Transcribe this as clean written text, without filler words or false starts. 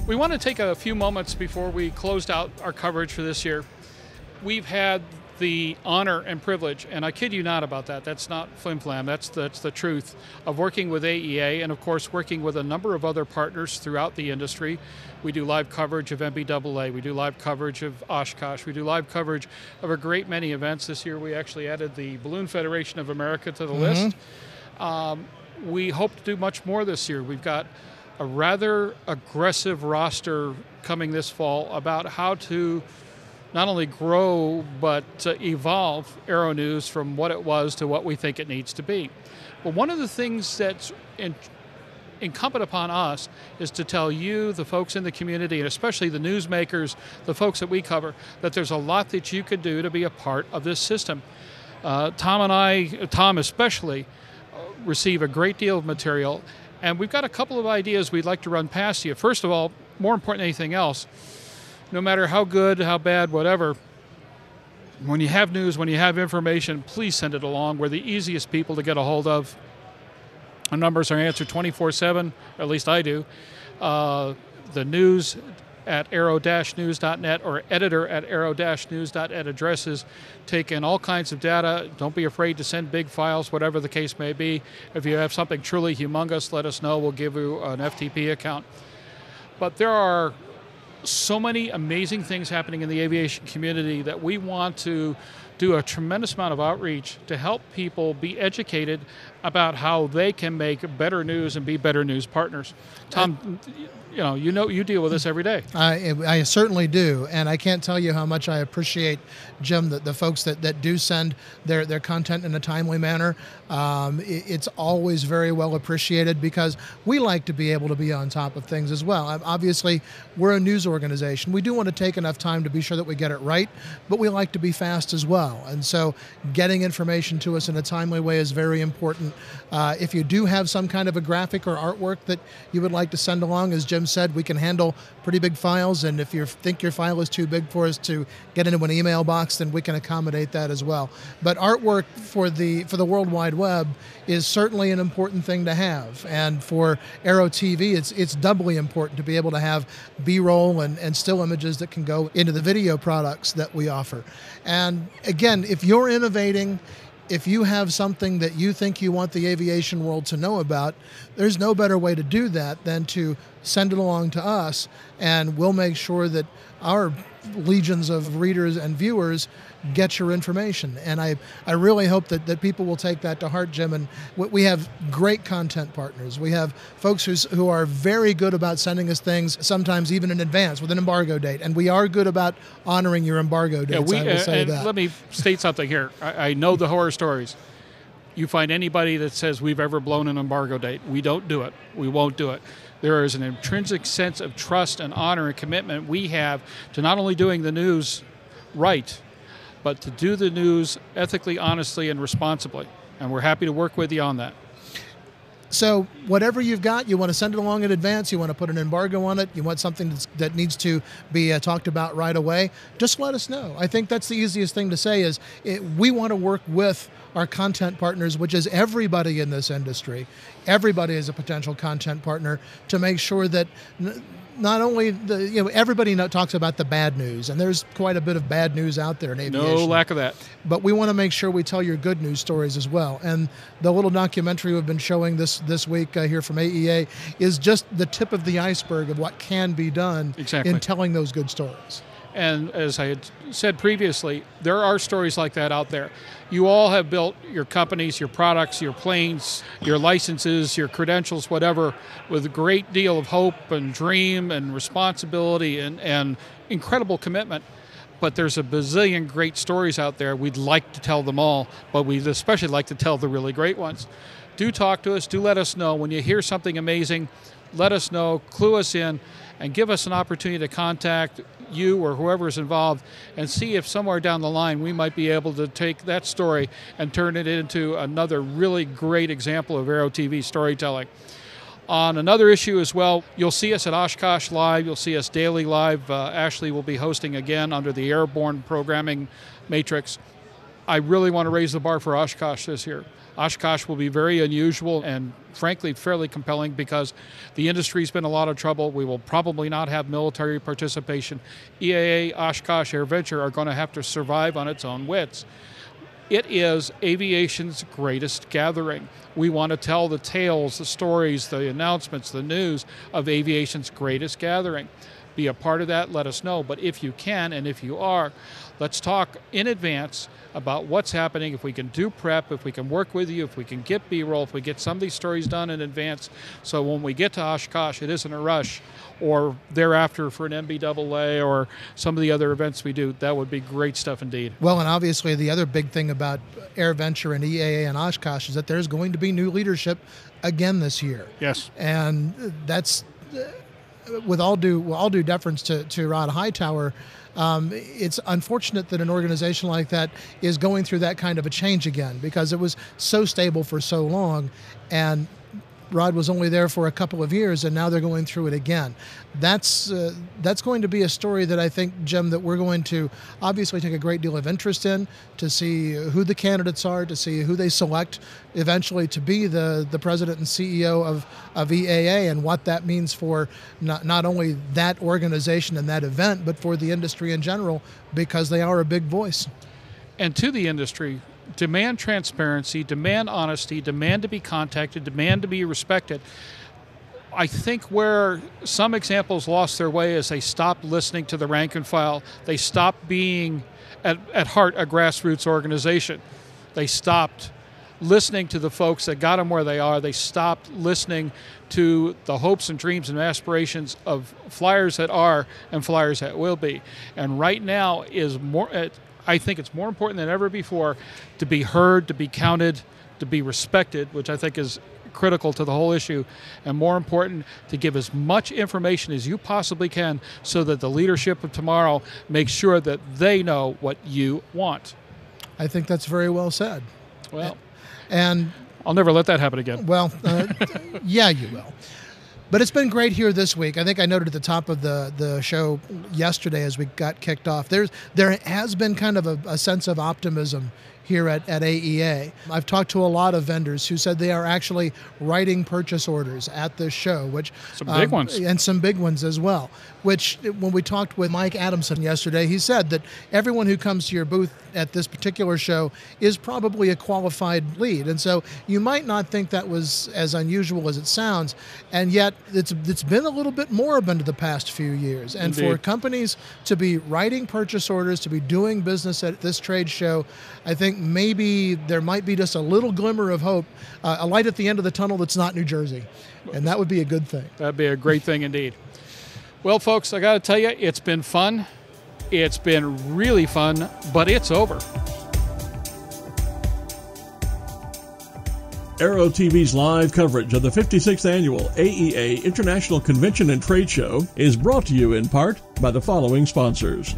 We want to take a few moments before we closed out our coverage for this year. We've had the honor and privilege, and I kid you not about that, that's not flim-flam, that's the truth, of working with AEA and of course working with a number of other partners throughout the industry. We do live coverage of MBAA, we do live coverage of Oshkosh, we do live coverage of a great many events. This year we actually added the Balloon Federation of America to the list. We hope to do much more this year. We've got a rather aggressive roster coming this fall about how to not only grow but evolve Aero News from what it was to what we think it needs to be. But one of the things that's incumbent upon us is to tell you, the folks in the community, and especially the newsmakers, the folks that we cover, that there's a lot that you could do to be a part of this system. Tom and I, Tom especially, receive a great deal of material, and we've got a couple of ideas we'd like to run past you. First of all, more important than anything else, no matter how good, how bad, whatever, when you have news, when you have information, please send it along. We're the easiest people to get a hold of. Our numbers are answered 24/7, or at least I do. The news at aero-news.net or editor at aero-news.net addresses take in all kinds of data. Don't be afraid to send big files, whatever the case may be. If you have something truly humongous, let us know. We'll give you an FTP account. But there are so many amazing things happening in the aviation community that we want to do a tremendous amount of outreach to help people be educated about how they can make better news and be better news partners. Tom, you deal with this every day. I certainly do, and I can't tell you how much I appreciate, Jim, the folks that do send their content in a timely manner. It's always very well appreciated because we like to be able to be on top of things as well. Obviously, we're a news organization. We do want to take enough time to be sure that we get it right, but we like to be fast as well. And so getting information to us in a timely way is very important. If you do have some kind of a graphic or artwork that you would like to send along, as Jim said, we can handle pretty big files, and if you think your file is too big for us to get into an email box, then we can accommodate that as well. But artwork for the World Wide Web is certainly an important thing to have, and for Aero-TV, it's doubly important to be able to have B-roll and still images that can go into the video products that we offer. And again, if you're innovating, if you have something that you think you want the aviation world to know about, there's no better way to do that than to send it along to us, and we'll make sure that our legions of readers and viewers get your information. And I really hope that people will take that to heart, Jim. And we have great content partners. We have folks who are very good about sending us things, sometimes even in advance with an embargo date. And we are good about honoring your embargo dates, I will say that. Let me state something here. I know the horror stories. You find anybody that says we've ever blown an embargo date. We don't do it. We won't do it. There is an intrinsic sense of trust and honor and commitment we have to not only doing the news right, but to do the news ethically, honestly, and responsibly. And we're happy to work with you on that. So whatever you've got, you want to send it along in advance, you want to put an embargo on it, you want something that needs to be talked about right away, just let us know. I think that's the easiest thing to say is we want to work with our content partners, which is everybody in this industry. Everybody is a potential content partner to make sure that not only everybody talks about the bad news, and there's quite a bit of bad news out there in aviation. No lack of that. But we want to make sure we tell your good news stories as well. And the little documentary we've been showing this week here from AEA is just the tip of the iceberg of what can be done in telling those good stories. And as I had said previously, there are stories like that out there. You all have built your companies, your products, your planes, your licenses, your credentials, whatever, with a great deal of hope and dream and responsibility and incredible commitment. But there's a bazillion great stories out there. We'd like to tell them all, but we'd especially like to tell the really great ones. Do talk to us. Do let us know. When you hear something amazing, let us know, clue us in, and give us an opportunity to contact you or whoever is involved and see if somewhere down the line we might be able to take that story and turn it into another really great example of Aero-TV storytelling. On another issue as well, you'll see us at Oshkosh Live, you'll see us daily live. Ashley will be hosting again under the Airborne Programming Matrix. I really want to raise the bar for Oshkosh this year. Oshkosh will be very unusual and frankly fairly compelling because the industry's been in a lot of trouble. We will probably not have military participation. EAA, Oshkosh, AirVenture are going to have to survive on its own wits. It is aviation's greatest gathering. We want to tell the tales, the stories, the announcements, the news of aviation's greatest gathering. Be a part of that, let us know. But if you can, and if you are, let's talk in advance about what's happening, if we can do prep, if we can work with you, if we can get B-roll, if we get some of these stories done in advance, so when we get to Oshkosh, it isn't a rush, or thereafter for an MBAA or some of the other events we do. That would be great stuff indeed. Well, and obviously the other big thing about AirVenture and EAA and Oshkosh is that there's going to be new leadership again this year. Yes. And that's, with all due deference to Rod Hightower, it's unfortunate that an organization like that is going through that kind of a change again, because it was so stable for so long, and Rod was only there for a couple of years, and now they're going through it again. That's going to be a story that I think, Jim, that we're going to obviously take a great deal of interest in, to see who the candidates are, to see who they select eventually to be the president and CEO of EAA, and what that means for not only that organization and that event, but for the industry in general, because they are a big voice. And to the industry, demand transparency, demand honesty, demand to be contacted, demand to be respected. I think where some examples lost their way is they stopped listening to the rank and file. They stopped being, at heart, a grassroots organization. They stopped listening to the folks that got them where they are. They stopped listening to the hopes and dreams and aspirations of flyers that are and flyers that will be. And right now is more... I think it's more important than ever before to be heard, to be counted, to be respected, which I think is critical to the whole issue, and more important, to give as much information as you possibly can so that the leadership of tomorrow makes sure that they know what you want. I think that's very well said. Well, and I'll never let that happen again. Well, yeah, you will. But it's been great here this week. I think I noted at the top of the show yesterday as we got kicked off, there has been kind of a sense of optimism here at AEA. I've talked to a lot of vendors who said they are actually writing purchase orders at this show, which some big ones. And some big ones as well, which when we talked with Mike Adamson yesterday, he said that everyone who comes to your booth at this particular show is probably a qualified lead. And so you might not think that was as unusual as it sounds, and yet it's been a little bit moribund the past few years. And Indeed. For companies to be writing purchase orders, to be doing business at this trade show, I think maybe there might be just a little glimmer of hope, a light at the end of the tunnel that's not New Jersey. And that would be a good thing. That'd be a great thing indeed. Well, folks, I got to tell you, it's been fun. It's been really fun, but it's over. Aero-TV's live coverage of the 56th Annual AEA International Convention and Trade Show is brought to you in part by the following sponsors: